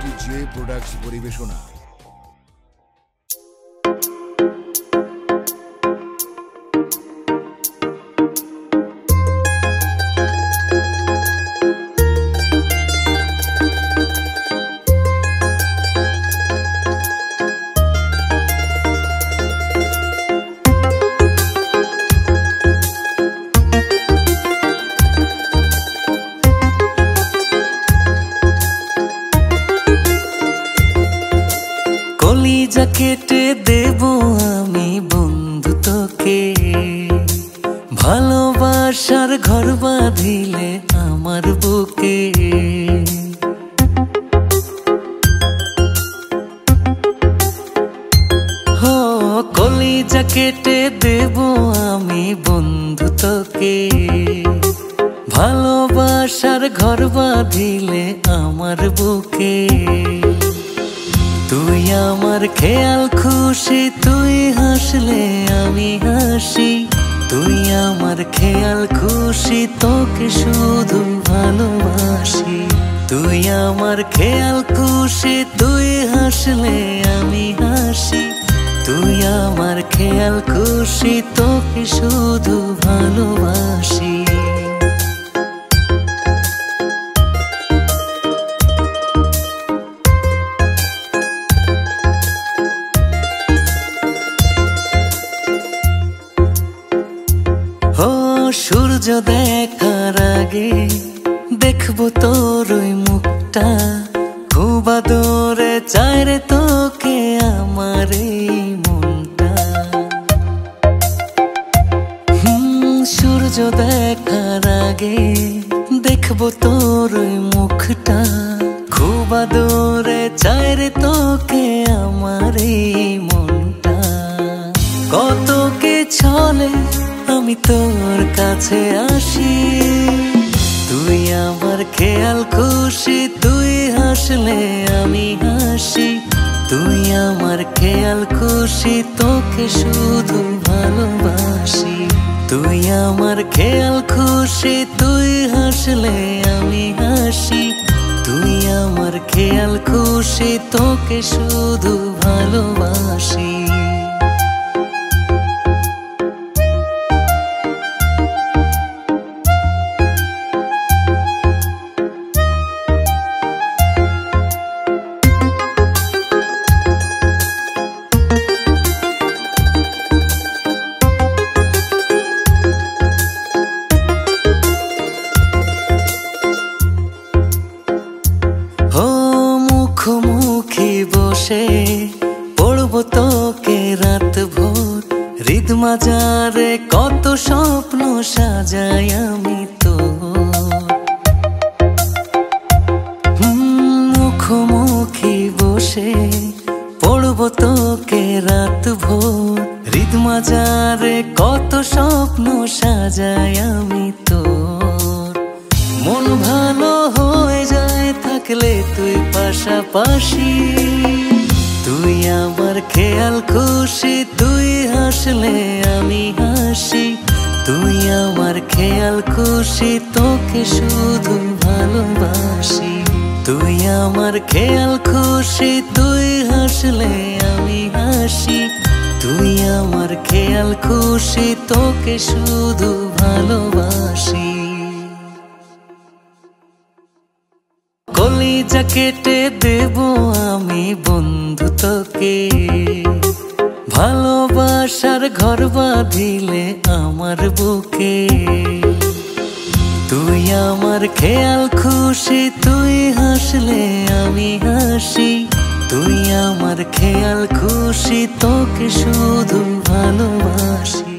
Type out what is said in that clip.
J products পরিবেশনা। কলিজা কেটে দেব আমি বন্ধু তোকে, ভালোবাসার ঘর বাঁধিলে আমার বুকে। হো কলিজা কেটে দেব আমি বন্ধু তোকে, ভালোবাসার ঘর বাঁধিলে আমার বুকে। তুই আমার খেয়াল খুশি, তুই হাসলে আমি হাসি। তুই আমার খেয়াল খুশি, তোকে শুধু ভালোবাসি। তুই আমার খেয়াল খুশি, তুই হাসলে আমি হাসি। তুই আমার খেয়াল খুশি, তোকে শুধু ভালোবাসি। সূর্য দেখার আগে দেখবো তোর ওই মুখটা, খুব আদরে চাই রে তোকে আমার এই মনটা। সূর্য দেখার আগে দেখবো তোর ওই মুখটা, খুব আদরে চাই রে তোকে আমার এই মনটা। কত কে ছলে আমি তোর কাছে আসি, তুই আমার খেয়াল খুশি। তুই হাসলে আমি হাসি। তুই আমার খেয়াল খুশি, তোকে শুধু ভালোবাসি। তুই আমার খেয়াল খুশি, তুই হাসলে আমি হাসি। তুই আমার খেয়াল খুশি, তোকে শুধু ভালোবাসি। মুখোমুখি বসে পড়ব তোকে রাত ভোর, হৃদ মাজারে কত স্বপ্ন সাজাই আমি তো। মুখোমুখি বসে পড়ব তোকে রাত ভোর, হৃদ মাজারে কত স্বপ্ন সাজাই আমি তো। মন ভালো হয়ে যায় থাকলে তুই পাশাপাশি। তুই আমার খেয়াল খুশি, তুই হাসলে আমি হাসি। তুই আমার খেয়াল খুশি, তোকে শুধু ভালোবাসি। তুই আমার খেয়াল খুশি, তুই হাসলে আমি হাসি। তুই আমার খেয়াল খুশি, তোকে শুধু ভালোবাসি। কলিজা কেটে দেব আমি বন্ধু তোকে, ভালোবাসার ঘর বাঁধিলে আমার বুকে। তুই আমার খেয়াল খুশি, তুই হাসলে আমি হাসি। তুই আমার খেয়াল খুশি, তোকে শুধু ভালোবাসি।